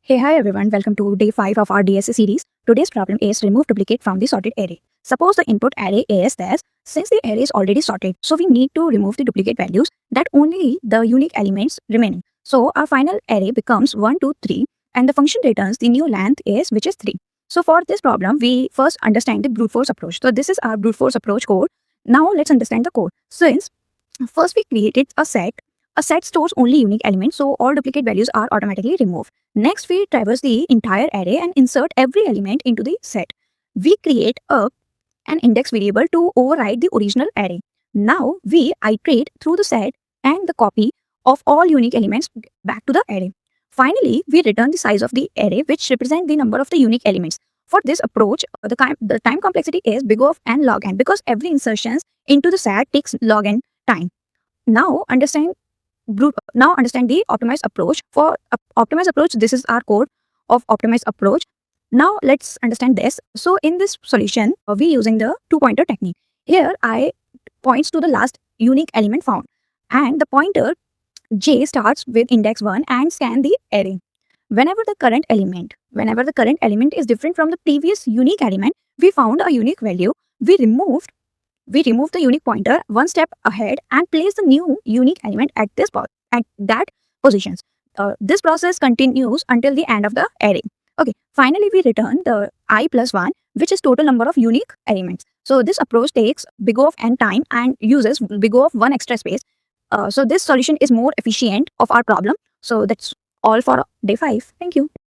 Hey, hi everyone, welcome to day 5 of our DSA series. Today's problem is remove duplicate from the sorted array. Suppose the input array is this. Since the array is already sorted, so we need to remove the duplicate values that only the unique elements remaining. So our final array becomes 1, 2, 3 and the function returns the new length is which is 3. So for this problem, we first understand the brute force approach. So this is our brute force approach code. Now let's understand the code. Since first we created a set stores only unique elements, so all duplicate values are automatically removed. Next, we traverse the entire array and insert every element into the set. We create an index variable to override the original array. Now, we iterate through the set and the copy of all unique elements back to the array. Finally, we return the size of the array, which represents the number of the unique elements. For this approach, the time complexity is big O of n log n because every insertion into the set takes log n time. Now, understand the optimized approach. For optimized approach, this is our code of optimized approach. Now let's understand this. So in this solution, we using the two pointer technique. Here I points to the last unique element found, and the pointer j starts with index 1 and scan the array. Whenever the current element is different from the previous unique element, we found a unique value. We remove the unique pointer one step ahead and place the new unique element at that positions. This process continues until the end of the array. Okay. Finally, we return the I plus 1, which is total number of unique elements. So this approach takes big O of n time and uses big O of 1 extra space. So this solution is more efficient of our problem. So that's all for day 5. Thank you.